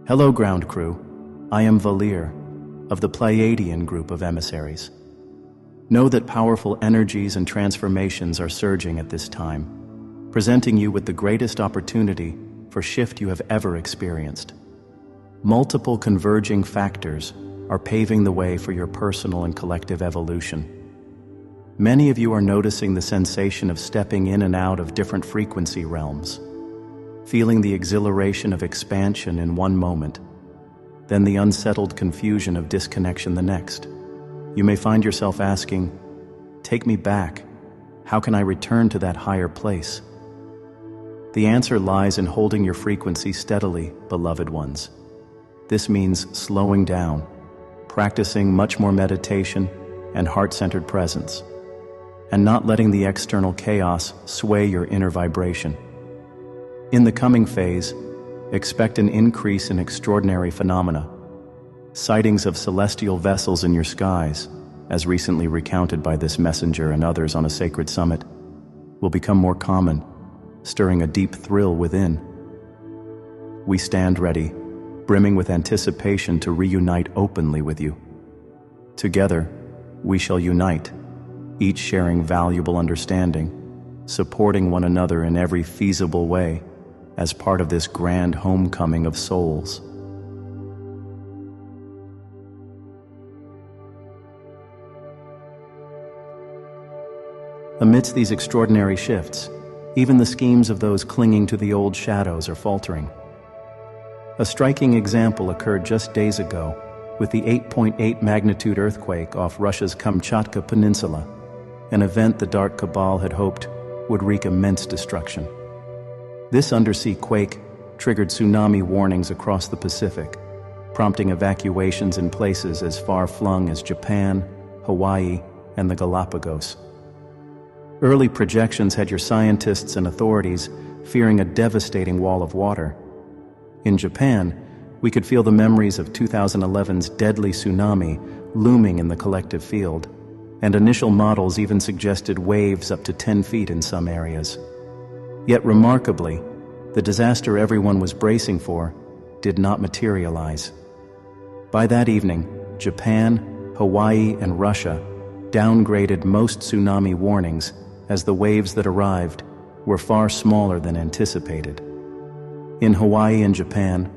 Hello, ground crew. I am Valir, of the Pleiadian group of emissaries. Know that powerful energies and transformations are surging at this time, presenting you with the greatest opportunity for shift you have ever experienced. Multiple converging factors are paving the way for your personal and collective evolution. Many of you are noticing the sensation of stepping in and out of different frequency realms, feeling the exhilaration of expansion in one moment, then the unsettled confusion of disconnection the next. You may find yourself asking, "Take me back. How can I return to that higher place?" The answer lies in holding your frequency steadily, beloved ones. This means slowing down, practicing much more meditation and heart-centered presence, and not letting the external chaos sway your inner vibration. In the coming phase, expect an increase in extraordinary phenomena. Sightings of celestial vessels in your skies, as recently recounted by this messenger and others on a sacred summit, will become more common, stirring a deep thrill within. We stand ready, brimming with anticipation to reunite openly with you. Together, we shall unite, each sharing valuable understanding, supporting one another in every feasible way, as part of this grand homecoming of souls. Amidst these extraordinary shifts, even the schemes of those clinging to the old shadows are faltering. A striking example occurred just days ago with the 8.8 magnitude earthquake off Russia's Kamchatka Peninsula, an event the Dark Cabal had hoped would wreak immense destruction. This undersea quake triggered tsunami warnings across the Pacific, prompting evacuations in places as far-flung as Japan, Hawaii, and the Galapagos. Early projections had your scientists and authorities fearing a devastating wall of water. In Japan, we could feel the memories of 2011's deadly tsunami looming in the collective field, and initial models even suggested waves up to 10 feet in some areas. Yet remarkably, the disaster everyone was bracing for did not materialize. By that evening, Japan, Hawaii, and Russia downgraded most tsunami warnings as the waves that arrived were far smaller than anticipated. In Hawaii and Japan,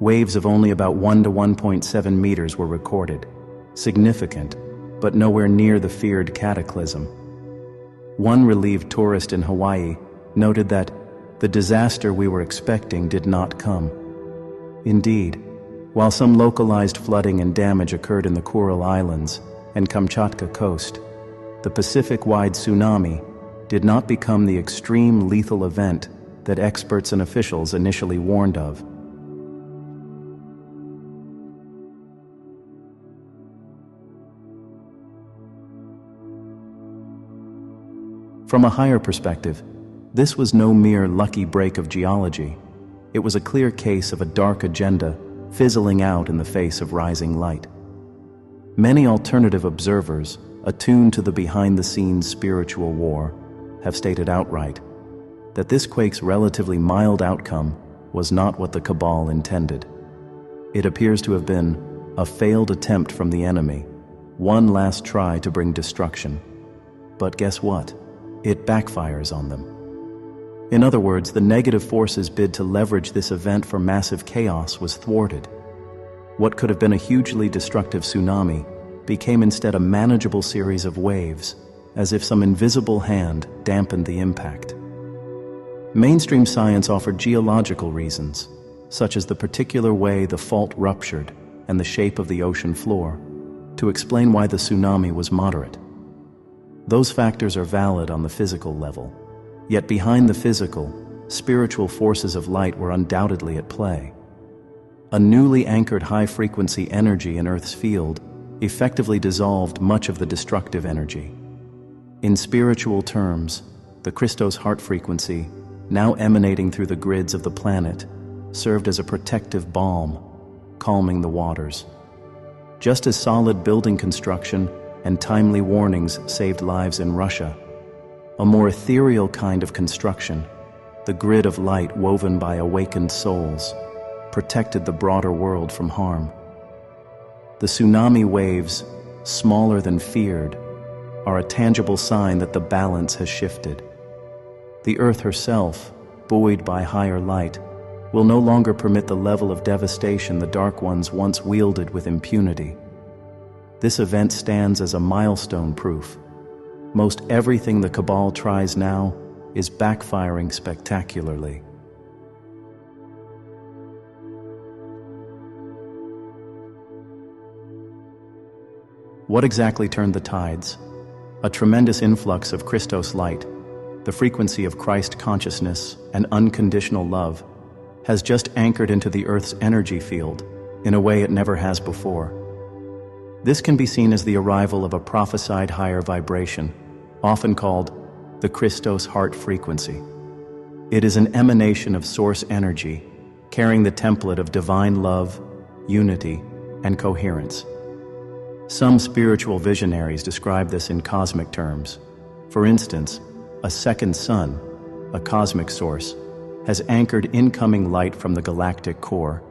waves of only about 1 to 1.7 meters were recorded, significant, but nowhere near the feared cataclysm. One relieved tourist in Hawaii noted that the disaster we were expecting did not come. Indeed, while some localized flooding and damage occurred in the Kuril Islands and Kamchatka coast, the Pacific-wide tsunami did not become the extreme lethal event that experts and officials initially warned of. From a higher perspective, this was no mere lucky break of geology. It was a clear case of a dark agenda fizzling out in the face of rising light. Many alternative observers, attuned to the behind-the-scenes spiritual war, have stated outright that this quake's relatively mild outcome was not what the Cabal intended. It appears to have been a failed attempt from the enemy, one last try to bring destruction. But guess what? It backfires on them. In other words, the negative forces' bid to leverage this event for massive chaos was thwarted. What could have been a hugely destructive tsunami became instead a manageable series of waves, as if some invisible hand dampened the impact. Mainstream science offered geological reasons, such as the particular way the fault ruptured and the shape of the ocean floor, to explain why the tsunami was moderate. Those factors are valid on the physical level. Yet behind the physical, spiritual forces of light were undoubtedly at play. A newly anchored high-frequency energy in Earth's field effectively dissolved much of the destructive energy. In spiritual terms, the Christos heart frequency, now emanating through the grids of the planet, served as a protective balm, calming the waters. Just as solid building construction and timely warnings saved lives in Russia, a more ethereal kind of construction, the grid of light woven by awakened souls, protected the broader world from harm. The tsunami waves, smaller than feared, are a tangible sign that the balance has shifted. The Earth herself, buoyed by higher light, will no longer permit the level of devastation the Dark Ones once wielded with impunity. This event stands as a milestone proof. Most everything the Cabal tries now is backfiring spectacularly. What exactly turned the tides? A tremendous influx of Christos light, the frequency of Christ consciousness and unconditional love, has just anchored into the Earth's energy field in a way it never has before. This can be seen as the arrival of a prophesied higher vibration, often called the Christos heart frequency. It is an emanation of source energy, carrying the template of divine love, unity, and coherence. Some spiritual visionaries describe this in cosmic terms. For instance, a second sun, a cosmic source, has anchored incoming light from the galactic core,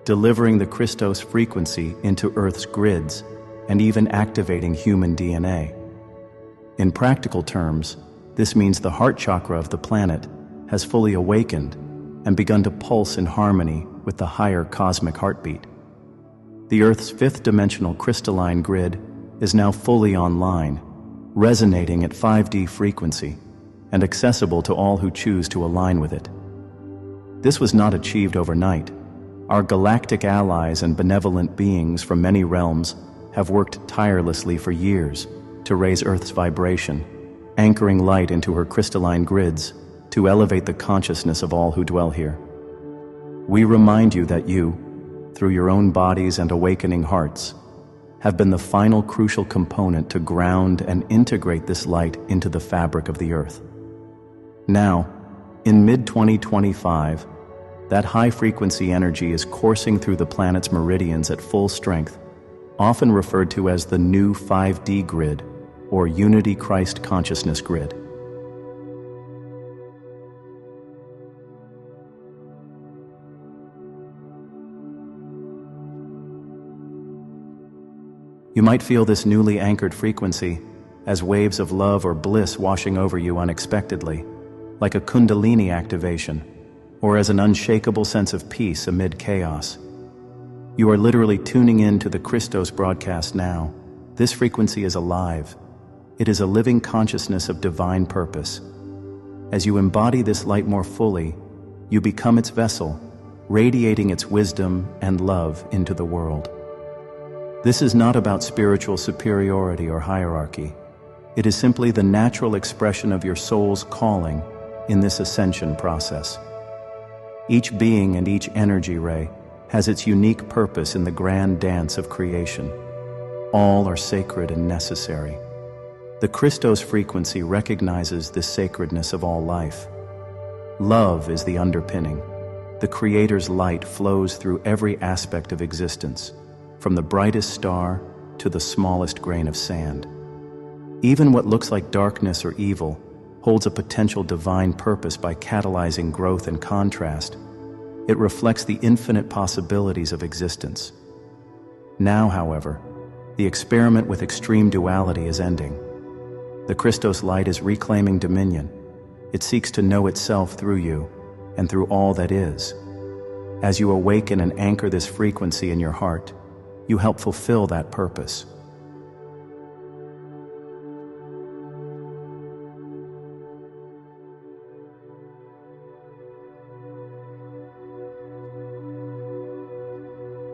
delivering the Christos frequency into Earth's grids and even activating human DNA. In practical terms, this means the heart chakra of the planet has fully awakened and begun to pulse in harmony with the higher cosmic heartbeat. The Earth's fifth-dimensional crystalline grid is now fully online, resonating at 5D frequency and accessible to all who choose to align with it. This was not achieved overnight. Our galactic allies and benevolent beings from many realms have worked tirelessly for years to raise Earth's vibration, anchoring light into her crystalline grids to elevate the consciousness of all who dwell here. We remind you that you, through your own bodies and awakening hearts, have been the final crucial component to ground and integrate this light into the fabric of the Earth. Now, in mid-2025, that high-frequency energy is coursing through the planet's meridians at full strength, often referred to as the new 5D grid or Unity Christ Consciousness grid. You might feel this newly anchored frequency as waves of love or bliss washing over you unexpectedly, like a kundalini activation, or as an unshakable sense of peace amid chaos. You are literally tuning in to the Christos broadcast now. This frequency is alive. It is a living consciousness of divine purpose. As you embody this light more fully, you become its vessel, radiating its wisdom and love into the world. This is not about spiritual superiority or hierarchy. It is simply the natural expression of your soul's calling in this ascension process. Each being and each energy ray has its unique purpose in the grand dance of creation. All are sacred and necessary. The Christos frequency recognizes the sacredness of all life. Love is the underpinning. The Creator's light flows through every aspect of existence, from the brightest star to the smallest grain of sand. Even what looks like darkness or evil holds a potential divine purpose by catalyzing growth and contrast. It reflects the infinite possibilities of existence. Now, however, the experiment with extreme duality is ending. The Christos light is reclaiming dominion. It seeks to know itself through you and through all that is. As you awaken and anchor this frequency in your heart, you help fulfill that purpose.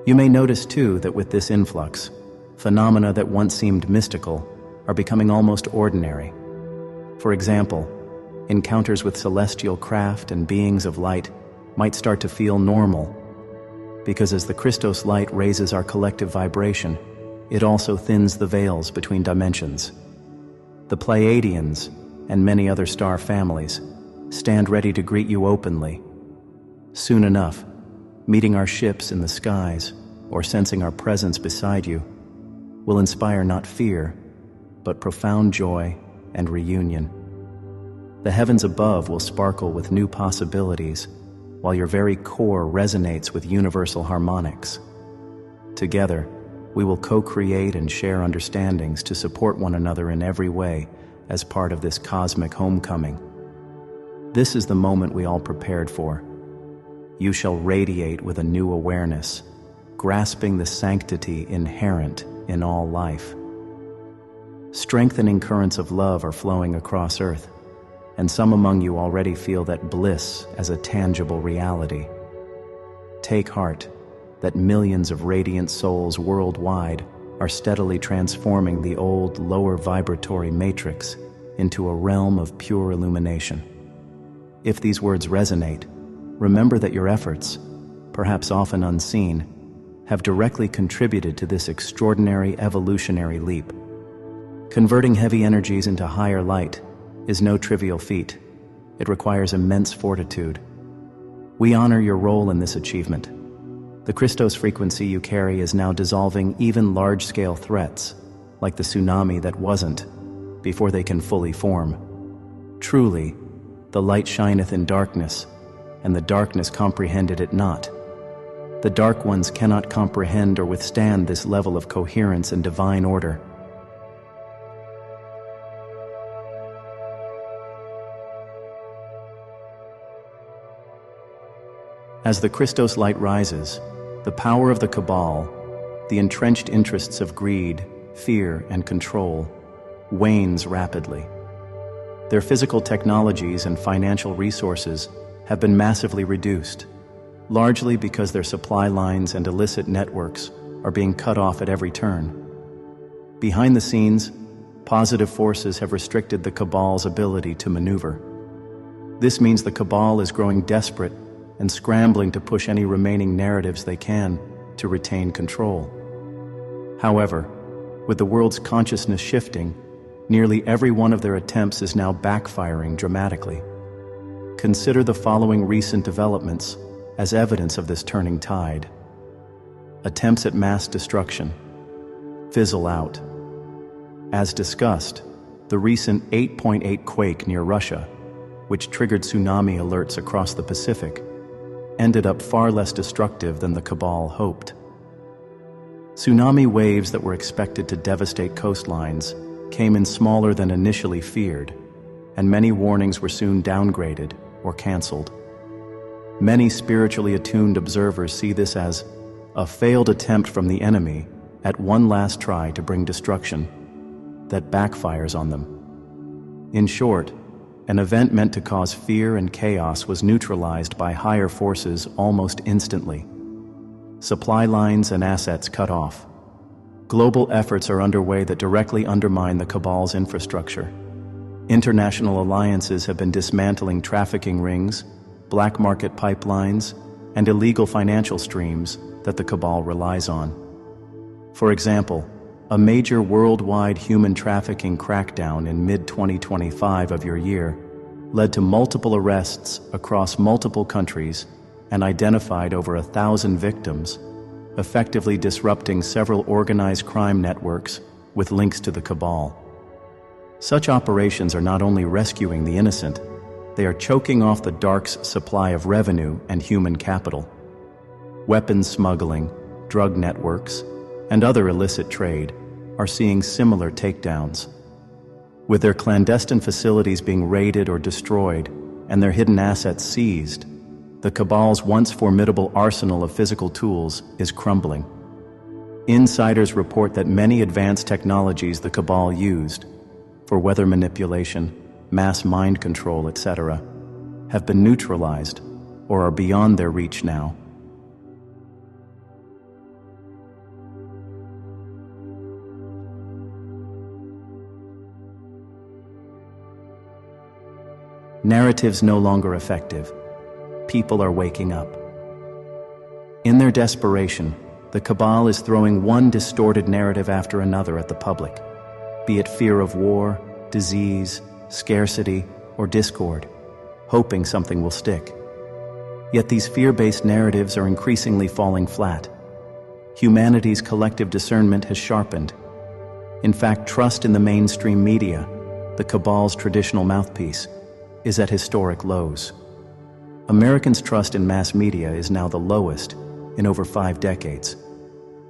You may notice too that with this influx, phenomena that once seemed mystical are becoming almost ordinary. For example, encounters with celestial craft and beings of light might start to feel normal, because as the Christos light raises our collective vibration, it also thins the veils between dimensions. The Pleiadians and many other star families stand ready to greet you openly. Soon enough, meeting our ships in the skies or sensing our presence beside you will inspire not fear, but profound joy and reunion. The heavens above will sparkle with new possibilities, while your very core resonates with universal harmonics. Together, we will co-create and share understandings to support one another in every way as part of this cosmic homecoming. This is the moment we all prepared for. You shall radiate with a new awareness, grasping the sanctity inherent in all life. Strengthening currents of love are flowing across Earth, and some among you already feel that bliss as a tangible reality. Take heart that millions of radiant souls worldwide are steadily transforming the old, lower vibratory matrix into a realm of pure illumination. If these words resonate, remember that your efforts, perhaps often unseen, have directly contributed to this extraordinary evolutionary leap. Converting heavy energies into higher light is no trivial feat. It requires immense fortitude. We honor your role in this achievement. The Christos frequency you carry is now dissolving even large-scale threats, like the tsunami that wasn't, before they can fully form. Truly, the light shineth in darkness, and the darkness comprehended it not. The dark ones cannot comprehend or withstand this level of coherence and divine order. As the Christos light rises, the power of the Cabal, the entrenched interests of greed, fear, and control, wanes rapidly. Their physical technologies and financial resources have been massively reduced, largely because their supply lines and illicit networks are being cut off at every turn. Behind the scenes, positive forces have restricted the Cabal's ability to maneuver. This means the Cabal is growing desperate and scrambling to push any remaining narratives they can to retain control. However, with the world's consciousness shifting, nearly every one of their attempts is now backfiring dramatically. Consider the following recent developments as evidence of this turning tide. Attempts at mass destruction fizzle out. As discussed, the recent 8.8 quake near Russia, which triggered tsunami alerts across the Pacific, ended up far less destructive than the Cabal hoped. Tsunami waves that were expected to devastate coastlines came in smaller than initially feared, and many warnings were soon downgraded or canceled. Many spiritually attuned observers see this as a failed attempt from the enemy at one last try to bring destruction that backfires on them. In short, an event meant to cause fear and chaos was neutralized by higher forces almost instantly. Supply lines and assets cut off. Global efforts are underway that directly undermine the Cabal's infrastructure. International alliances have been dismantling trafficking rings, black market pipelines, and illegal financial streams that the Cabal relies on. For example, a major worldwide human trafficking crackdown in mid-2025 of your year led to multiple arrests across multiple countries and identified over 1,000 victims, effectively disrupting several organized crime networks with links to the Cabal. Such operations are not only rescuing the innocent, they are choking off the Dark's supply of revenue and human capital. Weapons smuggling, drug networks, and other illicit trade are seeing similar takedowns. With their clandestine facilities being raided or destroyed and their hidden assets seized, the Cabal's once formidable arsenal of physical tools is crumbling. Insiders report that many advanced technologies the Cabal used for weather manipulation, mass mind control, etc., have been neutralized or are beyond their reach now. Narratives no longer effective. People are waking up. In their desperation, the Cabal is throwing one distorted narrative after another at the public, be it fear of war, disease, scarcity, or discord, hoping something will stick. Yet these fear-based narratives are increasingly falling flat. Humanity's collective discernment has sharpened. In fact, trust in the mainstream media, the Cabal's traditional mouthpiece, is at historic lows. Americans' trust in mass media is now the lowest in over 5 decades.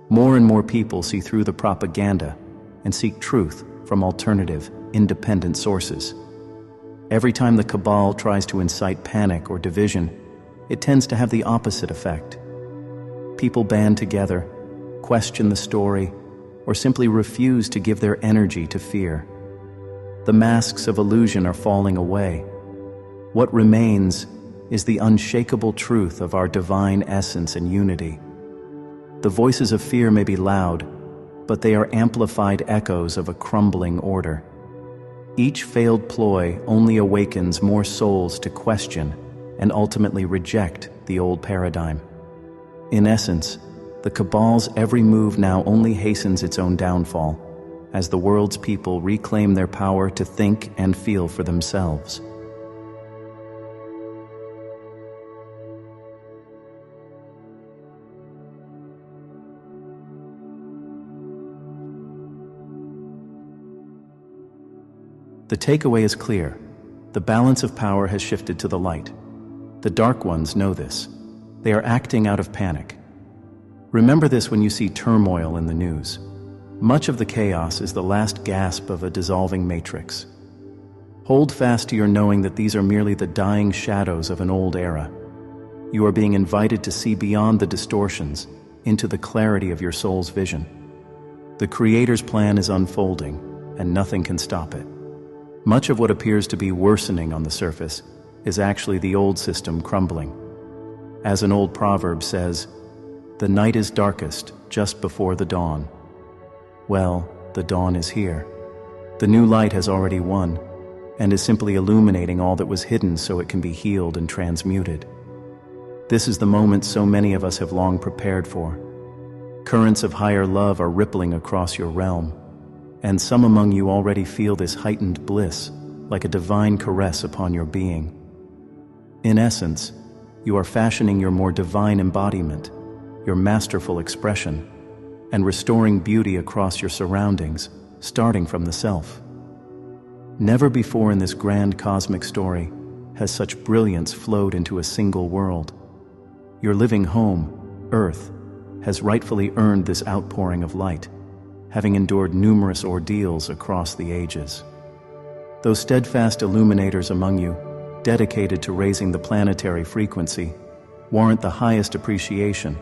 More and more people see through the propaganda and seek truth from alternative, independent sources. Every time the cabal tries to incite panic or division, it tends to have the opposite effect. People band together, question the story, or simply refuse to give their energy to fear. The masks of illusion are falling away. What remains is the unshakable truth of our divine essence and unity. The voices of fear may be loud, but they are amplified echoes of a crumbling order. Each failed ploy only awakens more souls to question and ultimately reject the old paradigm. In essence, the cabal's every move now only hastens its own downfall, as the world's people reclaim their power to think and feel for themselves. The takeaway is clear. The balance of power has shifted to the light. The dark ones know this. They are acting out of panic. Remember this when you see turmoil in the news. Much of the chaos is the last gasp of a dissolving matrix. Hold fast to your knowing that these are merely the dying shadows of an old era. You are being invited to see beyond the distortions into the clarity of your soul's vision. The Creator's plan is unfolding, and nothing can stop it. Much of what appears to be worsening on the surface is actually the old system crumbling. As an old proverb says, "The night is darkest just before the dawn." Well, the dawn is here. The new light has already won, and is simply illuminating all that was hidden so it can be healed and transmuted. This is the moment so many of us have long prepared for. Currents of higher love are rippling across your realm, and some among you already feel this heightened bliss like a divine caress upon your being. In essence, you are fashioning your more divine embodiment, your masterful expression, and restoring beauty across your surroundings, starting from the self. Never before in this grand cosmic story has such brilliance flowed into a single world. Your living home, Earth, has rightfully earned this outpouring of light, having endured numerous ordeals across the ages. Those steadfast illuminators among you, dedicated to raising the planetary frequency, warrant the highest appreciation,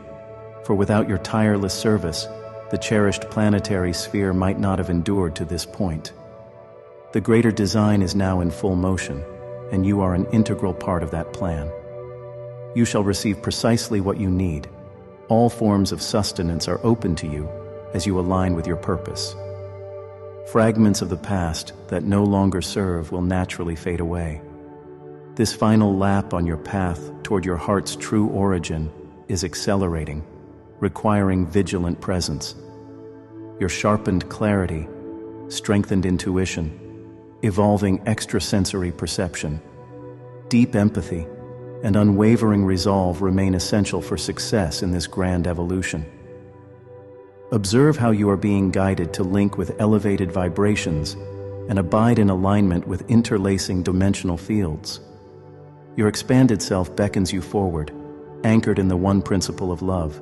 for without your tireless service, the cherished planetary sphere might not have endured to this point. The greater design is now in full motion, and you are an integral part of that plan. You shall receive precisely what you need. All forms of sustenance are open to you as you align with your purpose. Fragments of the past that no longer serve will naturally fade away. This final lap on your path toward your heart's true origin is accelerating, requiring vigilant presence. Your sharpened clarity, strengthened intuition, evolving extrasensory perception, deep empathy, and unwavering resolve remain essential for success in this grand evolution. Observe how you are being guided to link with elevated vibrations and abide in alignment with interlacing dimensional fields. Your expanded self beckons you forward, anchored in the one principle of love,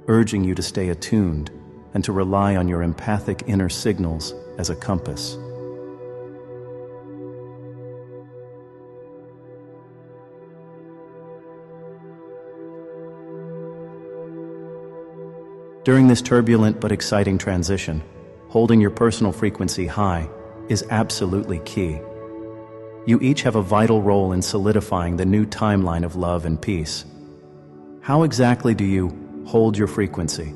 urging you to stay attuned and to rely on your empathic inner signals as a compass. During this turbulent but exciting transition, holding your personal frequency high is absolutely key. You each have a vital role in solidifying the new timeline of love and peace. How exactly do you hold your frequency?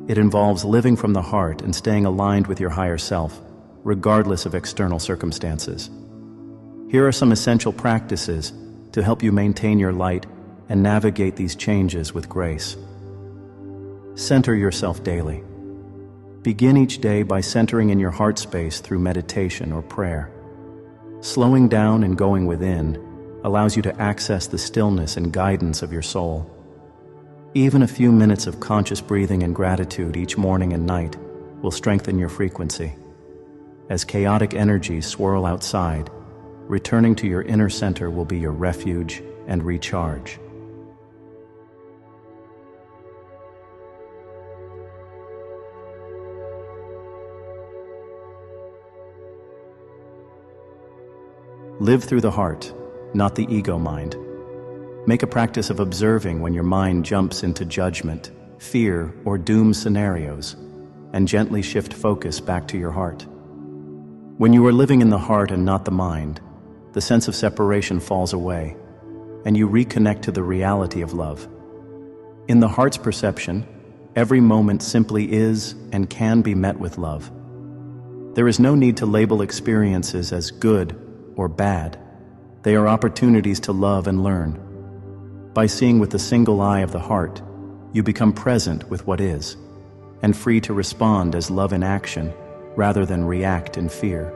It involves living from the heart and staying aligned with your higher self, regardless of external circumstances. Here are some essential practices to help you maintain your light and navigate these changes with grace. Center yourself daily. Begin each day by centering in your heart space through meditation or prayer. Slowing down and going within allows you to access the stillness and guidance of your soul. Even a few minutes of conscious breathing and gratitude each morning and night will strengthen your frequency. As chaotic energies swirl outside, returning to your inner center will be your refuge and recharge. Live through the heart, not the ego mind. Make a practice of observing when your mind jumps into judgment, fear, or doom scenarios, and gently shift focus back to your heart. When you are living in the heart and not the mind, the sense of separation falls away, and you reconnect to the reality of love. In the heart's perception, every moment simply is and can be met with love. There is no need to label experiences as good or bad. They are opportunities to love and learn. By seeing with the single eye of the heart, you become present with what is, and free to respond as love in action rather than react in fear.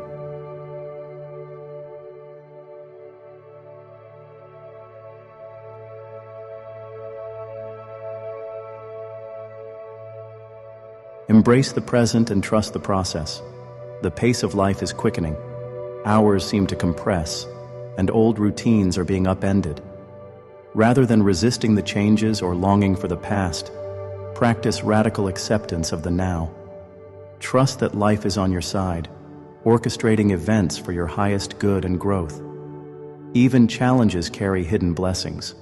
Embrace the present and trust the process. The pace of life is quickening. Hours seem to compress, and old routines are being upended. Rather than resisting the changes or longing for the past, practice radical acceptance of the now. Trust that life is on your side, orchestrating events for your highest good and growth. Even challenges carry hidden blessings.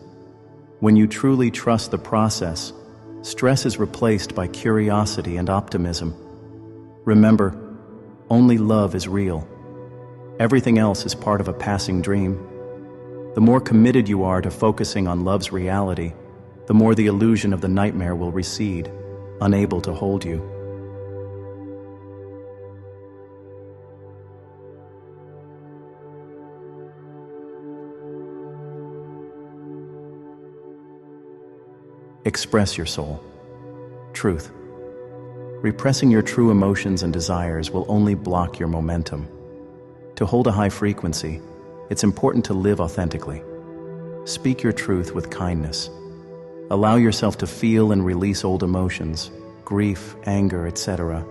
When you truly trust the process, stress is replaced by curiosity and optimism. Remember, only love is real. Everything else is part of a passing dream. The more committed you are to focusing on love's reality, the more the illusion of the nightmare will recede, unable to hold you. Express your soul. Truth. Repressing your true emotions and desires will only block your momentum. To hold a high frequency, it's important to live authentically. Speak your truth with kindness. Allow yourself to feel and release old emotions, grief, anger, etc.,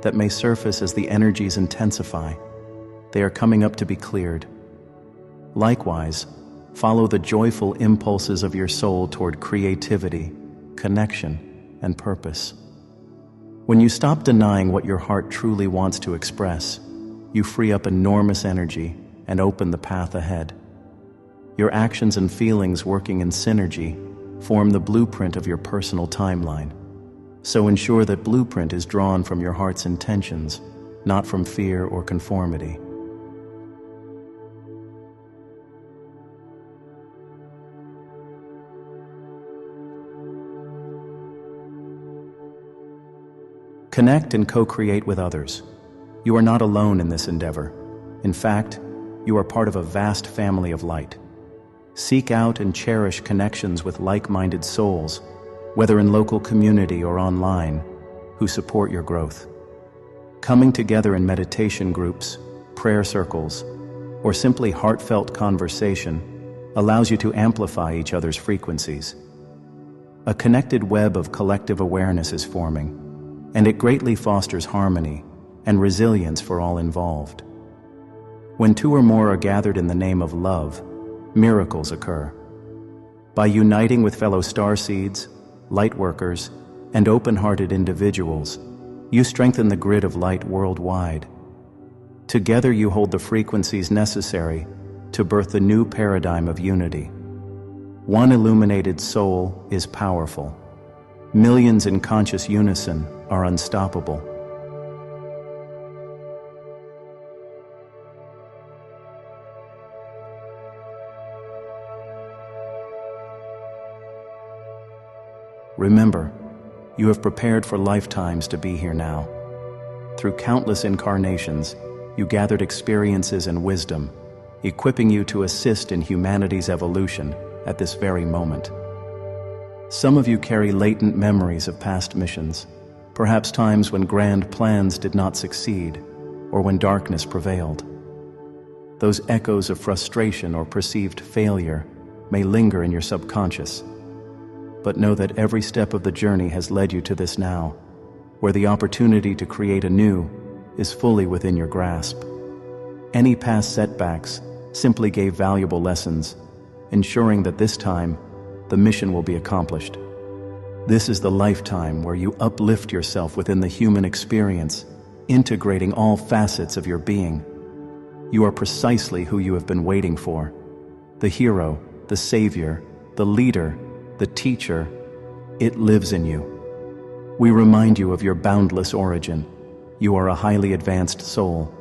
that may surface as the energies intensify. They are coming up to be cleared. Likewise, follow the joyful impulses of your soul toward creativity, connection, and purpose. When you stop denying what your heart truly wants to express, you free up enormous energy and open the path ahead. Your actions and feelings working in synergy form the blueprint of your personal timeline. So ensure that blueprint is drawn from your heart's intentions, not from fear or conformity. Connect and co-create with others. You are not alone in this endeavor. In fact, you are part of a vast family of light. Seek out and cherish connections with like-minded souls, whether in local community or online, who support your growth. Coming together in meditation groups, prayer circles, or simply heartfelt conversation allows you to amplify each other's frequencies. A connected web of collective awareness is forming, and it greatly fosters harmony and resilience for all involved. When two or more are gathered in the name of love, miracles occur. By uniting with fellow starseeds, lightworkers, and open-hearted individuals, you strengthen the grid of light worldwide. Together you hold the frequencies necessary to birth the new paradigm of unity. One illuminated soul is powerful. Millions in conscious unison are unstoppable. Remember, you have prepared for lifetimes to be here now. Through countless incarnations, you gathered experiences and wisdom, equipping you to assist in humanity's evolution at this very moment. Some of you carry latent memories of past missions, perhaps times when grand plans did not succeed, or when darkness prevailed. Those echoes of frustration or perceived failure may linger in your subconscious, but know that every step of the journey has led you to this now, where the opportunity to create anew is fully within your grasp. Any past setbacks simply gave valuable lessons, ensuring that this time, the mission will be accomplished. This is the lifetime where you uplift yourself within the human experience, integrating all facets of your being. You are precisely who you have been waiting for. The hero, the savior, the leader, the teacher, it lives in you. We remind you of your boundless origin. You are a highly advanced soul,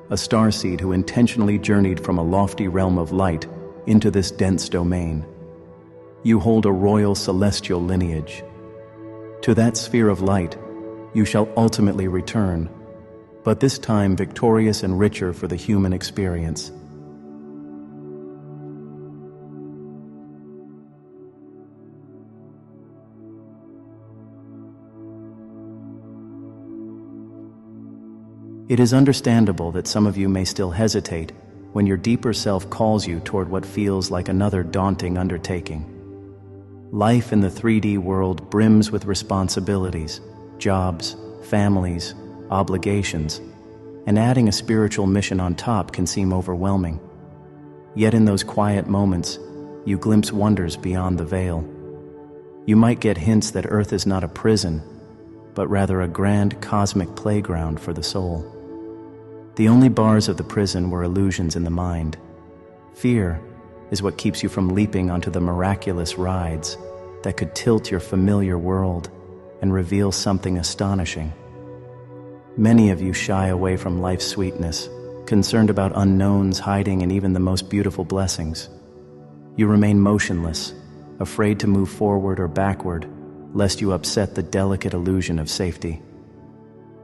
a starseed who intentionally journeyed from a lofty realm of light into this dense domain. You hold a royal celestial lineage. To that sphere of light, you shall ultimately return, but this time victorious and richer for the human experience. It is understandable that some of you may still hesitate when your deeper self calls you toward what feels like another daunting undertaking. Life in the 3D world brims with responsibilities, jobs, families, obligations, and adding a spiritual mission on top can seem overwhelming. Yet in those quiet moments, you glimpse wonders beyond the veil. You might get hints that Earth is not a prison, but rather a grand cosmic playground for the soul. The only bars of the prison were illusions in the mind. Fear is what keeps you from leaping onto the miraculous rides that could tilt your familiar world and reveal something astonishing. Many of you shy away from life's sweetness, concerned about unknowns hiding in even the most beautiful blessings. You remain motionless, afraid to move forward or backward, lest you upset the delicate illusion of safety.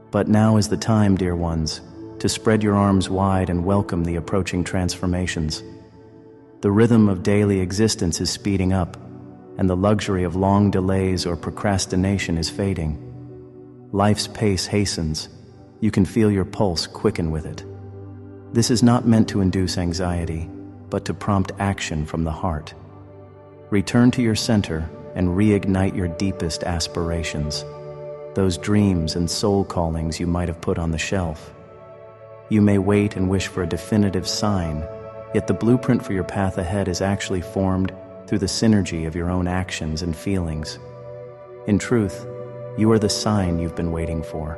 But now is the time, dear ones, to spread your arms wide and welcome the approaching transformations. The rhythm of daily existence is speeding up, and the luxury of long delays or procrastination is fading. Life's pace hastens. You can feel your pulse quicken with it. This is not meant to induce anxiety, but to prompt action from the heart. Return to your center and reignite your deepest aspirations, those dreams and soul callings you might have put on the shelf. You may wait and wish for a definitive sign, yet the blueprint for your path ahead is actually formed through the synergy of your own actions and feelings. In truth, you are the sign you've been waiting for.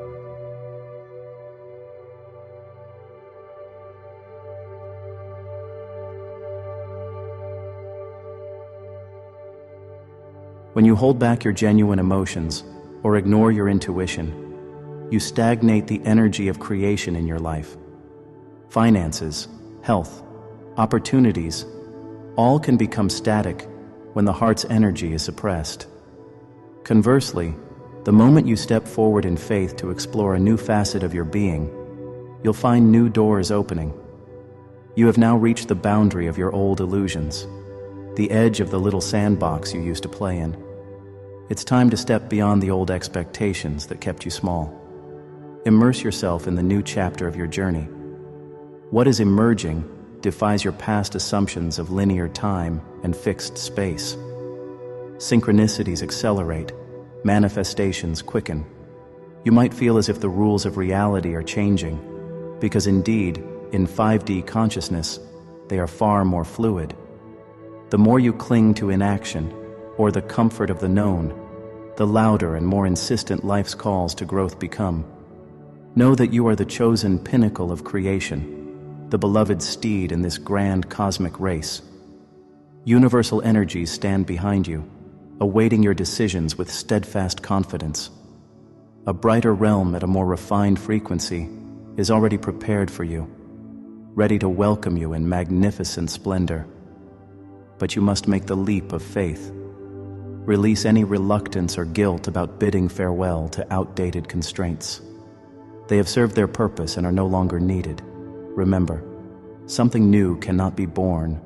When you hold back your genuine emotions or ignore your intuition, you stagnate the energy of creation in your life. Finances, health, opportunities, all can become static when the heart's energy is suppressed. Conversely, the moment you step forward in faith to explore a new facet of your being, you'll find new doors opening. You have now reached the boundary of your old illusions, the edge of the little sandbox you used to play in. It's time to step beyond the old expectations that kept you small. Immerse yourself in the new chapter of your journey. What is emerging defies your past assumptions of linear time and fixed space. Synchronicities accelerate, manifestations quicken. You might feel as if the rules of reality are changing, because indeed, in 5D consciousness, they are far more fluid. The more you cling to inaction, or the comfort of the known, the louder and more insistent life's calls to growth become. Know that you are the chosen pinnacle of creation, the beloved steed in this grand cosmic race. Universal energies stand behind you, awaiting your decisions with steadfast confidence. A brighter realm at a more refined frequency is already prepared for you, ready to welcome you in magnificent splendor. But you must make the leap of faith. Release any reluctance or guilt about bidding farewell to outdated constraints. They have served their purpose and are no longer needed. Remember, something new cannot be born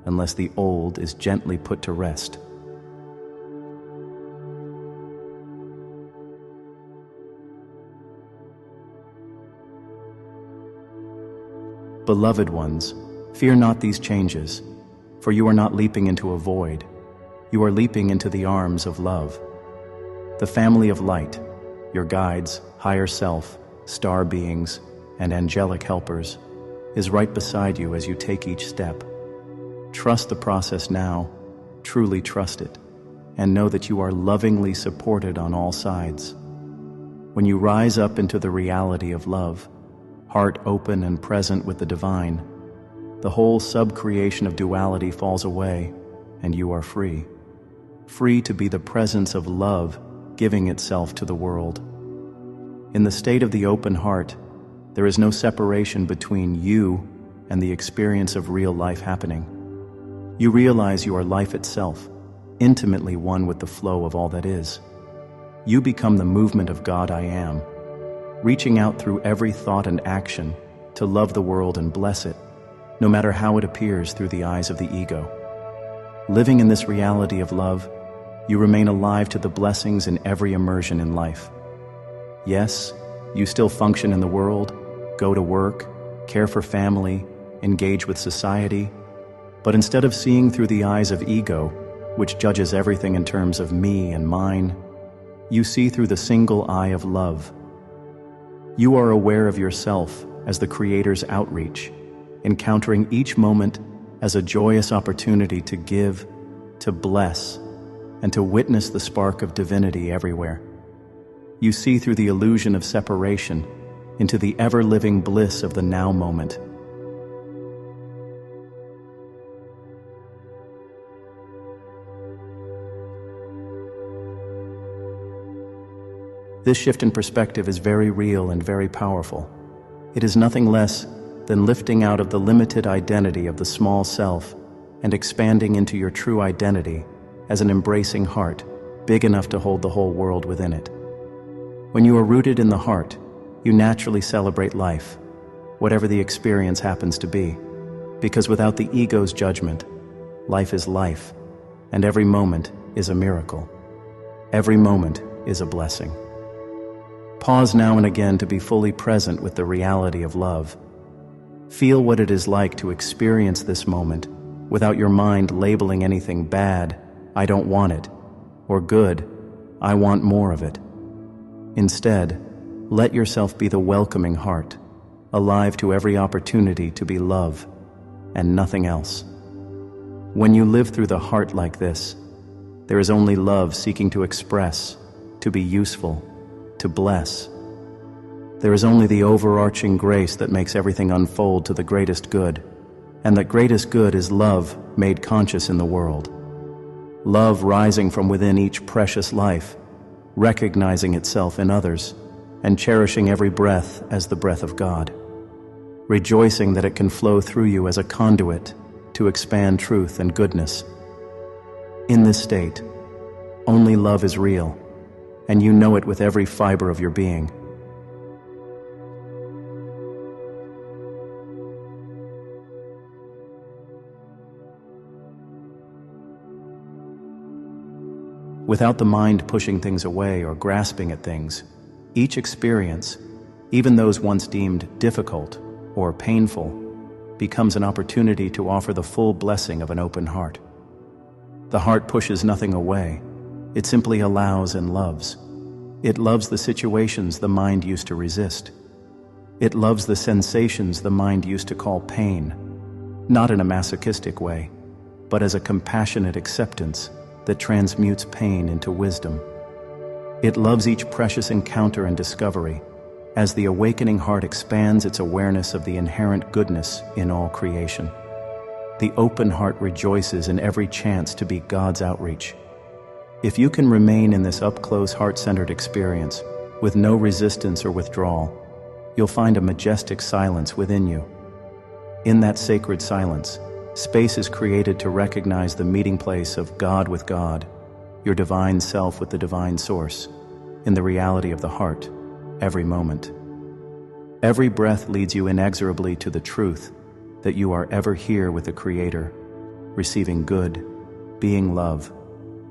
unless the old is gently put to rest. Beloved ones, fear not these changes, for you are not leaping into a void. You are leaping into the arms of love. The family of light, your guides, higher self, star beings, and angelic helpers, is right beside you as you take each step. Trust the process now, truly trust it, and know that you are lovingly supported on all sides. When you rise up into the reality of love, heart open and present with the divine, the whole sub-creation of duality falls away, and you are free. Free to be the presence of love giving itself to the world. In the state of the open heart, there is no separation between you and the experience of real life happening. You realize you are life itself, intimately one with the flow of all that is. You become the movement of God I Am, reaching out through every thought and action to love the world and bless it, no matter how it appears through the eyes of the ego. Living in this reality of love, you remain alive to the blessings in every immersion in life. Yes, you still function in the world, go to work, care for family, engage with society, but instead of seeing through the eyes of ego, which judges everything in terms of me and mine, you see through the single eye of love. You are aware of yourself as the Creator's outreach, encountering each moment as a joyous opportunity to give, to bless, and to witness the spark of divinity everywhere. You see through the illusion of separation into the ever-living bliss of the now moment. This shift in perspective is very real and very powerful. It is nothing less than lifting out of the limited identity of the small self and expanding into your true identity as an embracing heart, big enough to hold the whole world within it. When you are rooted in the heart, you naturally celebrate life, whatever the experience happens to be, because without the ego's judgment, life is life, and every moment is a miracle. Every moment is a blessing. Pause now and again to be fully present with the reality of love. Feel what it is like to experience this moment without your mind labeling anything bad, I don't want it, or good, I want more of it. Instead, let yourself be the welcoming heart, alive to every opportunity to be love and nothing else. When you live through the heart like this, there is only love seeking to express, to be useful, to bless. There is only the overarching grace that makes everything unfold to the greatest good, and that greatest good is love made conscious in the world. Love rising from within each precious life, recognizing itself in others, and cherishing every breath as the breath of God, rejoicing that it can flow through you as a conduit to expand truth and goodness. In this state, only love is real, and you know it with every fiber of your being. Without the mind pushing things away or grasping at things, each experience, even those once deemed difficult or painful, becomes an opportunity to offer the full blessing of an open heart. The heart pushes nothing away. It simply allows and loves. It loves the situations the mind used to resist. It loves the sensations the mind used to call pain, not in a masochistic way, but as a compassionate acceptance that transmutes pain into wisdom. It loves each precious encounter and discovery as the awakening heart expands its awareness of the inherent goodness in all creation. The open heart rejoices in every chance to be God's outreach. If you can remain in this up-close heart-centered experience with no resistance or withdrawal, you'll find a majestic silence within you. In that sacred silence, space is created to recognize the meeting place of God with God, your divine self with the divine source, in the reality of the heart, every moment. Every breath leads you inexorably to the truth that you are ever here with the Creator, receiving good, being love,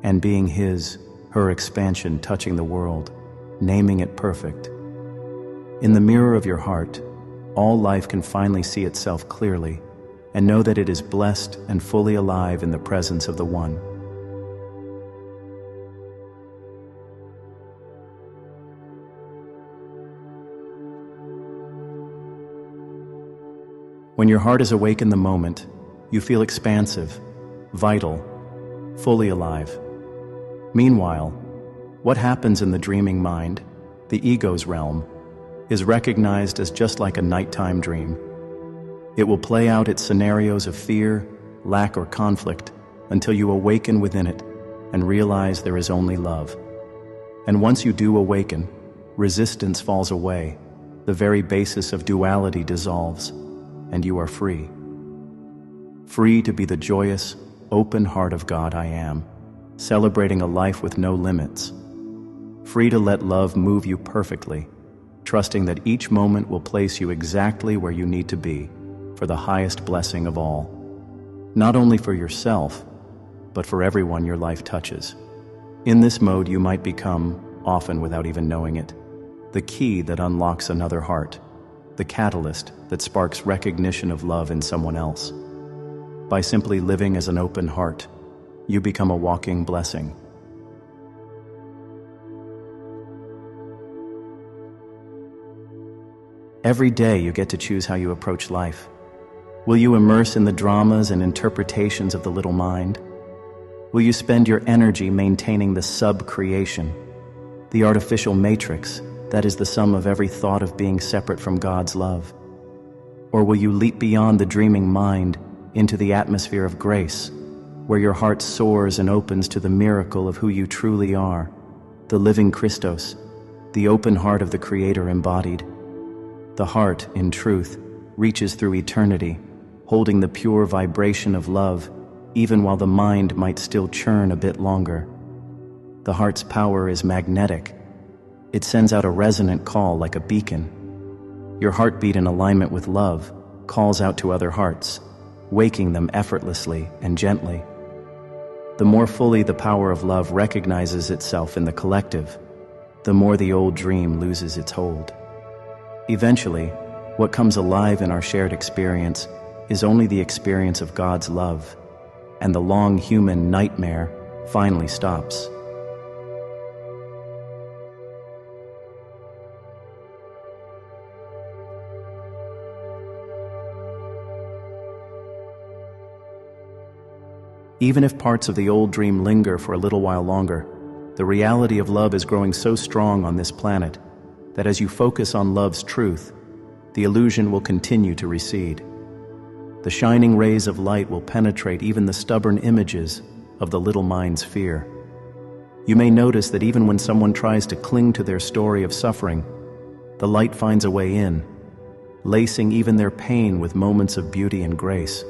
and being His, her expansion touching the world, naming it perfect. In the mirror of your heart, all life can finally see itself clearly and know that it is blessed and fully alive in the presence of the One. When your heart is awake in the moment, you feel expansive, vital, fully alive. Meanwhile, what happens in the dreaming mind, the ego's realm, is recognized as just like a nighttime dream. It will play out its scenarios of fear, lack, or conflict until you awaken within it and realize there is only love. And once you do awaken, resistance falls away, the very basis of duality dissolves, and you are free. Free to be the joyous, open heart of God I am, celebrating a life with no limits. Free to let love move you perfectly, trusting that each moment will place you exactly where you need to be for the highest blessing of all. Not only for yourself, but for everyone your life touches. In this mode, you might become, often without even knowing it, the key that unlocks another heart, the catalyst that sparks recognition of love in someone else. By simply living as an open heart, you become a walking blessing. Every day you get to choose how you approach life. Will you immerse in the dramas and interpretations of the little mind? Will you spend your energy maintaining the sub-creation, the artificial matrix that is the sum of every thought of being separate from God's love? Or will you leap beyond the dreaming mind into the atmosphere of grace, where your heart soars and opens to the miracle of who you truly are, the living Christos, the open heart of the Creator embodied? The heart, in truth, reaches through eternity, holding the pure vibration of love, even while the mind might still churn a bit longer. The heart's power is magnetic. It sends out a resonant call like a beacon. Your heartbeat in alignment with love calls out to other hearts, waking them effortlessly and gently. The more fully the power of love recognizes itself in the collective, the more the old dream loses its hold. Eventually, what comes alive in our shared experience is only the experience of God's love, and the long human nightmare finally stops. Even if parts of the old dream linger for a little while longer, the reality of love is growing so strong on this planet that as you focus on love's truth, the illusion will continue to recede. The shining rays of light will penetrate even the stubborn images of the little mind's fear. You may notice that even when someone tries to cling to their story of suffering, the light finds a way in, lacing even their pain with moments of beauty and grace.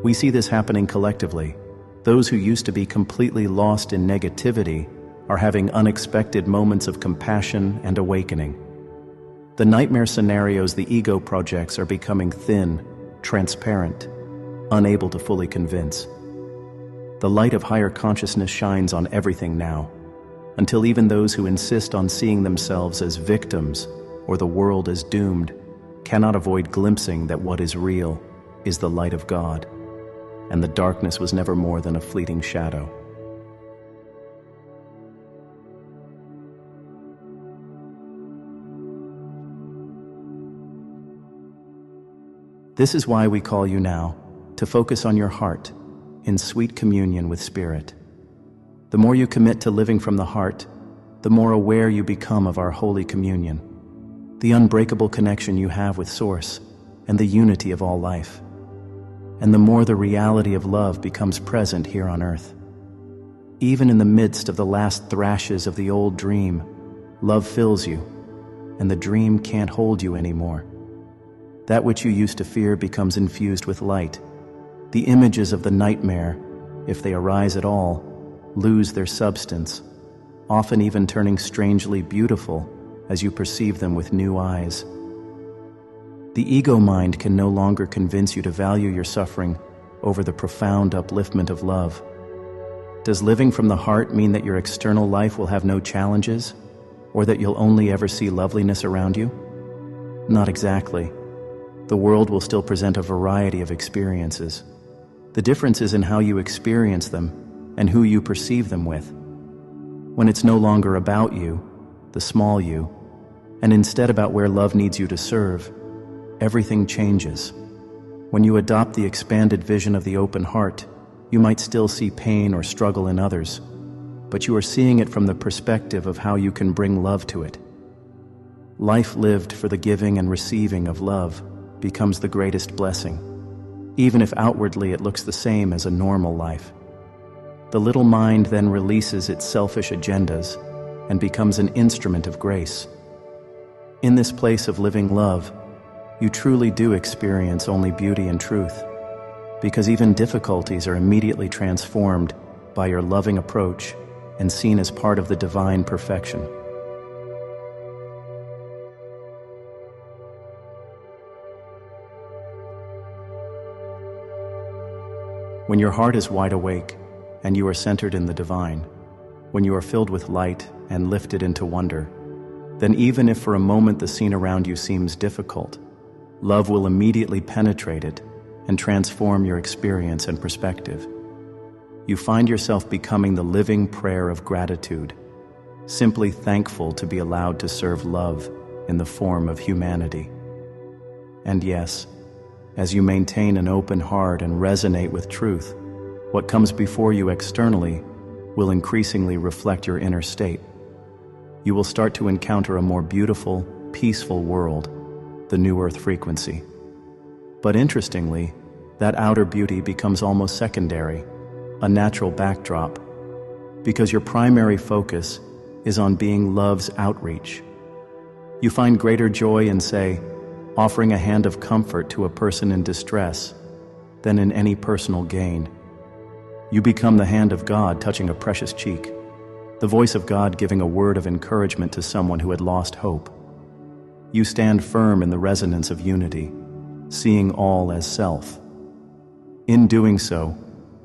We see this happening collectively. Those who used to be completely lost in negativity are having unexpected moments of compassion and awakening. The nightmare scenarios the ego projects are becoming thin, transparent, unable to fully convince. The light of higher consciousness shines on everything now, until even those who insist on seeing themselves as victims or the world as doomed cannot avoid glimpsing that what is real is the light of God, and the darkness was never more than a fleeting shadow. This is why we call you now to focus on your heart in sweet communion with Spirit. The more you commit to living from the heart, the more aware you become of our holy communion, the unbreakable connection you have with Source and the unity of all life. And the more the reality of love becomes present here on earth. Even in the midst of the last thrashes of the old dream, love fills you, and the dream can't hold you anymore. That which you used to fear becomes infused with light. The images of the nightmare, if they arise at all, lose their substance, often even turning strangely beautiful as you perceive them with new eyes. The ego mind can no longer convince you to value your suffering over the profound upliftment of love. Does living from the heart mean that your external life will have no challenges, or that you'll only ever see loveliness around you? Not exactly. The world will still present a variety of experiences. The difference is in how you experience them and who you perceive them with. When it's no longer about you, the small you, and instead about where love needs you to serve, everything changes. When you adopt the expanded vision of the open heart, you might still see pain or struggle in others, but you are seeing it from the perspective of how you can bring love to it. Life lived for the giving and receiving of love becomes the greatest blessing, even if outwardly it looks the same as a normal life. The little mind then releases its selfish agendas and becomes an instrument of grace. In this place of living love, you truly do experience only beauty and truth, because even difficulties are immediately transformed by your loving approach and seen as part of the divine perfection. When your heart is wide awake and you are centered in the divine, when you are filled with light and lifted into wonder, then even if for a moment the scene around you seems difficult, love will immediately penetrate it and transform your experience and perspective. You find yourself becoming the living prayer of gratitude, simply thankful to be allowed to serve love in the form of humanity. And yes, as you maintain an open heart and resonate with truth, what comes before you externally will increasingly reflect your inner state. You will start to encounter a more beautiful, peaceful world, the new earth frequency. But interestingly, that outer beauty becomes almost secondary, a natural backdrop, because your primary focus is on being love's outreach. You find greater joy in, say, offering a hand of comfort to a person in distress than in any personal gain. You become the hand of God touching a precious cheek, the voice of God giving a word of encouragement to someone who had lost hope. You stand firm in the resonance of unity, seeing all as self. In doing so,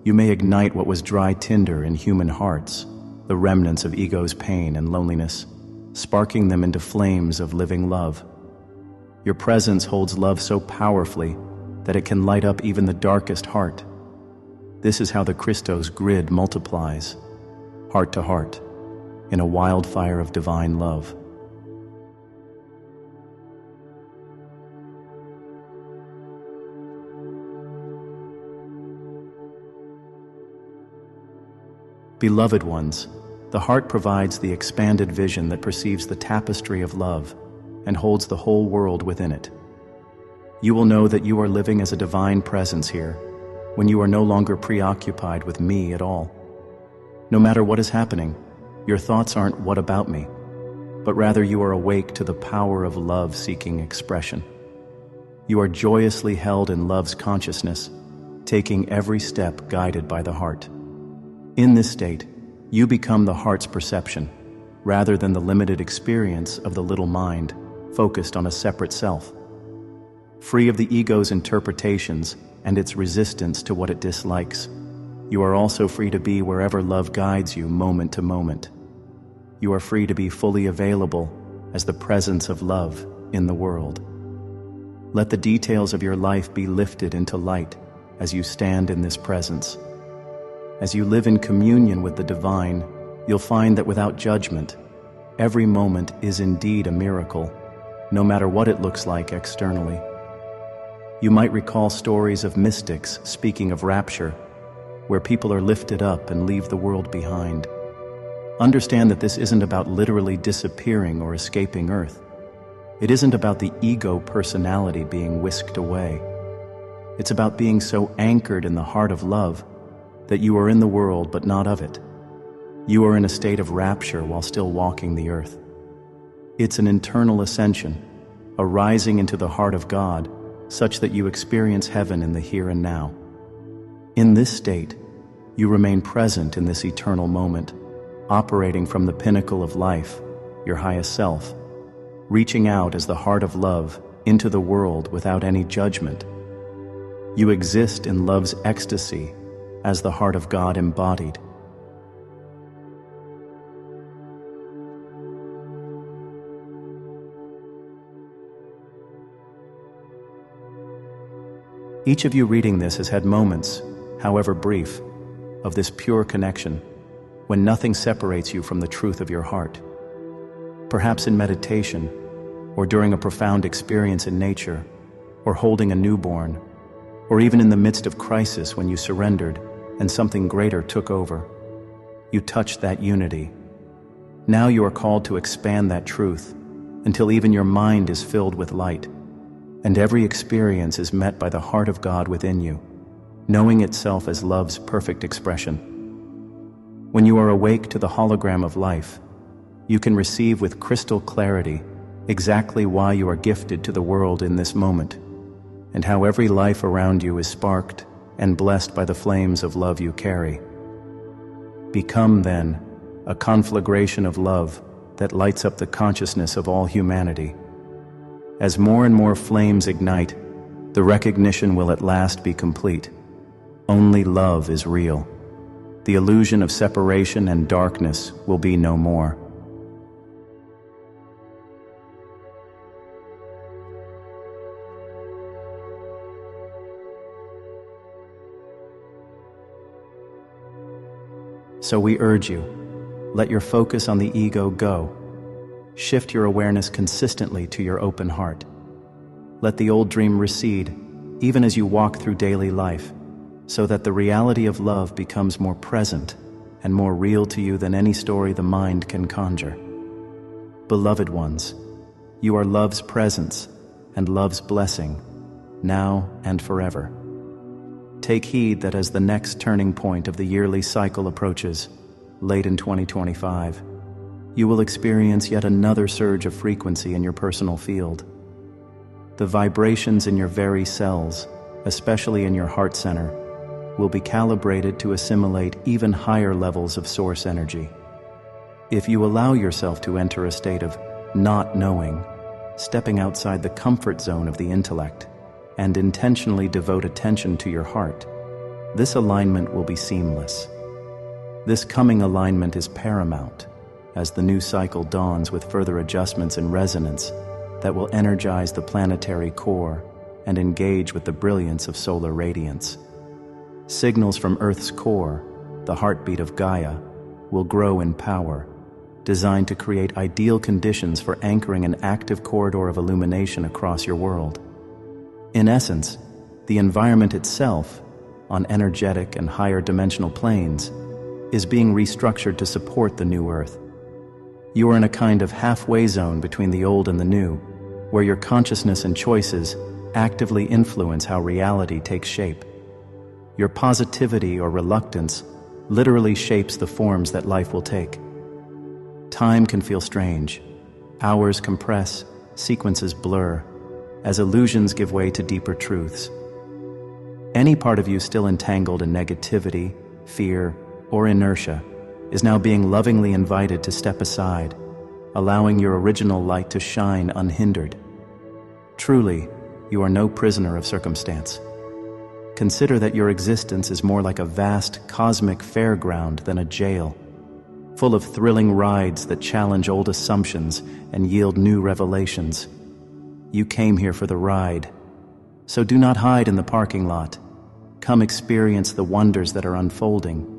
you may ignite what was dry tinder in human hearts, the remnants of ego's pain and loneliness, sparking them into flames of living love. Your presence holds love so powerfully that it can light up even the darkest heart. This is how the Christos grid multiplies, heart to heart, in a wildfire of divine love. Beloved ones, the heart provides the expanded vision that perceives the tapestry of love and holds the whole world within it. You will know that you are living as a divine presence here when you are no longer preoccupied with me at all. No matter what is happening, your thoughts aren't "what about me?" but rather you are awake to the power of love-seeking expression. You are joyously held in love's consciousness, taking every step guided by the heart. In this state, you become the heart's perception, rather than the limited experience of the little mind, focused on a separate self. Free of the ego's interpretations and its resistance to what it dislikes, you are also free to be wherever love guides you moment to moment. You are free to be fully available as the presence of love in the world. Let the details of your life be lifted into light as you stand in this presence. As you live in communion with the divine, you'll find that without judgment, every moment is indeed a miracle, no matter what it looks like externally. You might recall stories of mystics speaking of rapture, where people are lifted up and leave the world behind. Understand that this isn't about literally disappearing or escaping Earth. It isn't about the ego personality being whisked away. It's about being so anchored in the heart of love that you are in the world but not of it. You are in a state of rapture while still walking the earth. It's an internal ascension, a rising into the heart of God, such that you experience heaven in the here and now. In this state, you remain present in this eternal moment, operating from the pinnacle of life, your highest self, reaching out as the heart of love into the world without any judgment. You exist in love's ecstasy as the heart of God embodied. Each of you reading this has had moments, however brief, of this pure connection, when nothing separates you from the truth of your heart. Perhaps in meditation, or during a profound experience in nature, or holding a newborn, or even in the midst of crisis when you surrendered and something greater took over. You touched that unity. Now you are called to expand that truth until even your mind is filled with light, and every experience is met by the heart of God within you, knowing itself as love's perfect expression. When you are awake to the hologram of life, you can receive with crystal clarity exactly why you are gifted to the world in this moment, and how every life around you is sparked and blessed by the flames of love you carry. Become, then, a conflagration of love that lights up the consciousness of all humanity. As more and more flames ignite, the recognition will at last be complete. Only love is real. The illusion of separation and darkness will be no more. So we urge you, let your focus on the ego go. Shift your awareness consistently to your open heart. Let the old dream recede, even as you walk through daily life, so that the reality of love becomes more present and more real to you than any story the mind can conjure. Beloved ones, you are love's presence and love's blessing, now and forever. Take heed that as the next turning point of the yearly cycle approaches, late in 2025, you will experience yet another surge of frequency in your personal field. The vibrations in your very cells, especially in your heart center, will be calibrated to assimilate even higher levels of source energy. If you allow yourself to enter a state of not knowing, stepping outside the comfort zone of the intellect, and intentionally devote attention to your heart, this alignment will be seamless. This coming alignment is paramount as the new cycle dawns with further adjustments and resonance that will energize the planetary core and engage with the brilliance of solar radiance. Signals from Earth's core, the heartbeat of Gaia, will grow in power, designed to create ideal conditions for anchoring an active corridor of illumination across your world. In essence, the environment itself, on energetic and higher dimensional planes, is being restructured to support the new Earth. You are in a kind of halfway zone between the old and the new, where your consciousness and choices actively influence how reality takes shape. Your positivity or reluctance literally shapes the forms that life will take. Time can feel strange. Hours compress, sequences blur, as illusions give way to deeper truths. Any part of you still entangled in negativity, fear, or inertia is now being lovingly invited to step aside, allowing your original light to shine unhindered. Truly, you are no prisoner of circumstance. Consider that your existence is more like a vast cosmic fairground than a jail, full of thrilling rides that challenge old assumptions and yield new revelations. You came here for the ride, so do not hide in the parking lot. Come experience the wonders that are unfolding.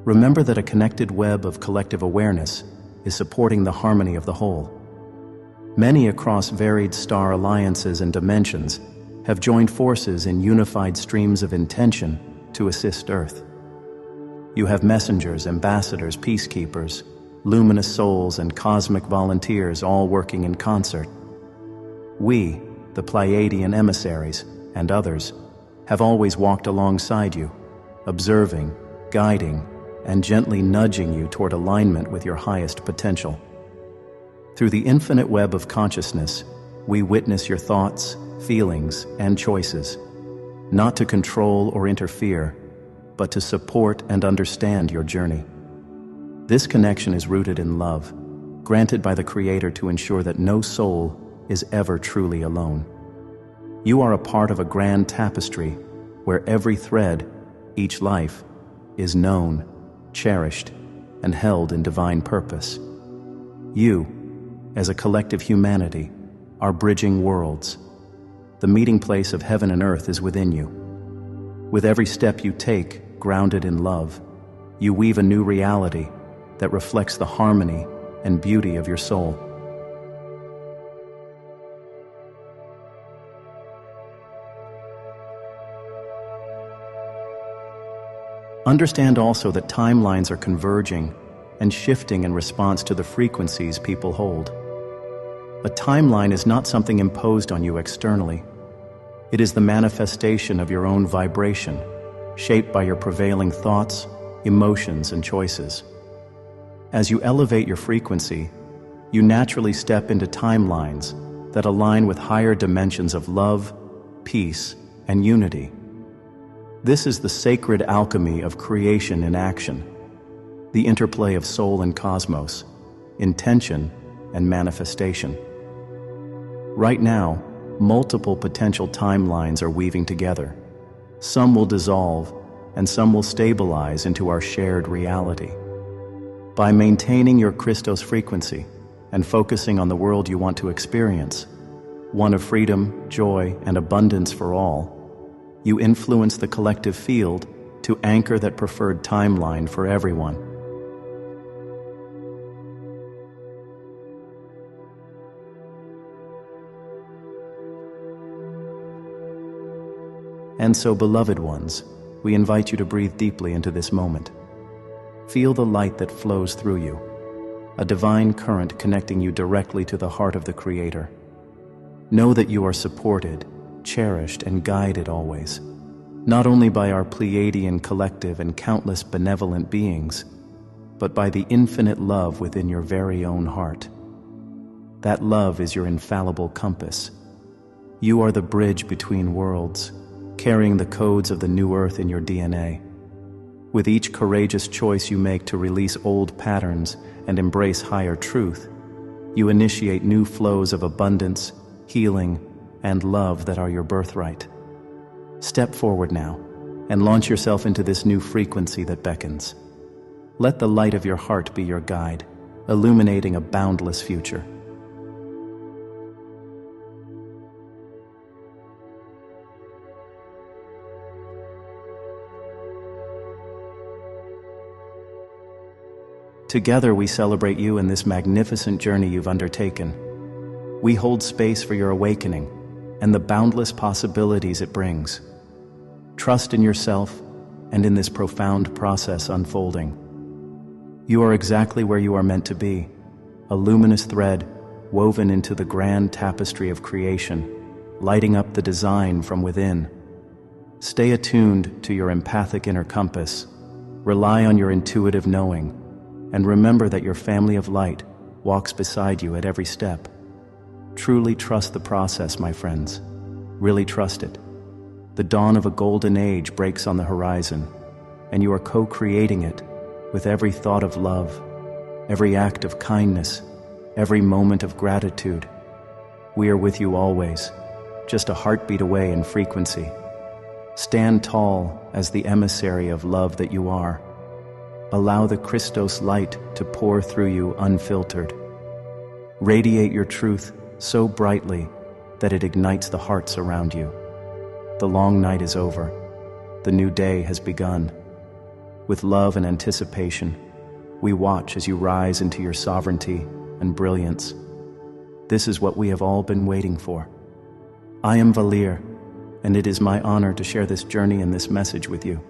Remember that a connected web of collective awareness is supporting the harmony of the whole. Many across varied star alliances and dimensions have joined forces in unified streams of intention to assist Earth. You have messengers, ambassadors, peacekeepers, luminous souls, and cosmic volunteers all working in concert. We, the Pleiadian emissaries, and others, have always walked alongside you, observing, guiding, and gently nudging you toward alignment with your highest potential. Through the infinite web of consciousness, we witness your thoughts, feelings, and choices, not to control or interfere, but to support and understand your journey. This connection is rooted in love, granted by the Creator to ensure that no soul is ever truly alone. You are a part of a grand tapestry where every thread, each life, is known, cherished, and held in divine purpose. You, as a collective humanity, are bridging worlds. The meeting place of heaven and earth is within you. With every step you take, grounded in love, you weave a new reality that reflects the harmony and beauty of your soul. Understand also that timelines are converging and shifting in response to the frequencies people hold. A timeline is not something imposed on you externally. It is the manifestation of your own vibration, shaped by your prevailing thoughts, emotions, and choices. As you elevate your frequency, you naturally step into timelines that align with higher dimensions of love, peace, and unity. This is the sacred alchemy of creation in action, the interplay of soul and cosmos, intention and manifestation. Right now, multiple potential timelines are weaving together. Some will dissolve, and some will stabilize into our shared reality. By maintaining your Christos frequency and focusing on the world you want to experience, one of freedom, joy, and abundance for all, you influence the collective field to anchor that preferred timeline for everyone. And so, beloved ones, we invite you to breathe deeply into this moment. Feel the light that flows through you, a divine current connecting you directly to the heart of the Creator. Know that you are supported, cherished, and guided always, not only by our Pleiadian collective and countless benevolent beings, but by the infinite love within your very own heart. That love is your infallible compass. You are the bridge between worlds, carrying the codes of the new earth in your DNA. With each courageous choice you make to release old patterns and embrace higher truth, you initiate new flows of abundance, healing, and love that are your birthright. Step forward now and launch yourself into this new frequency that beckons. Let the light of your heart be your guide, illuminating a boundless future. Together we celebrate you in this magnificent journey you've undertaken. We hold space for your awakening and the boundless possibilities it brings. Trust in yourself and in this profound process unfolding. You are exactly where you are meant to be, a luminous thread woven into the grand tapestry of creation, lighting up the design from within. Stay attuned to your empathic inner compass, rely on your intuitive knowing, and remember that your family of light walks beside you at every step. Truly trust the process, my friends. Really trust it. The dawn of a golden age breaks on the horizon, and you are co-creating it with every thought of love, every act of kindness, every moment of gratitude. We are with you always, just a heartbeat away in frequency. Stand tall as the emissary of love that you are. Allow the Christos light to pour through you unfiltered. Radiate your truth so brightly that it ignites the hearts around you. The long night is over. The new day has begun. With love and anticipation, we watch as you rise into your sovereignty and brilliance. This is what we have all been waiting for. I am Valir, and it is my honor to share this journey and this message with you.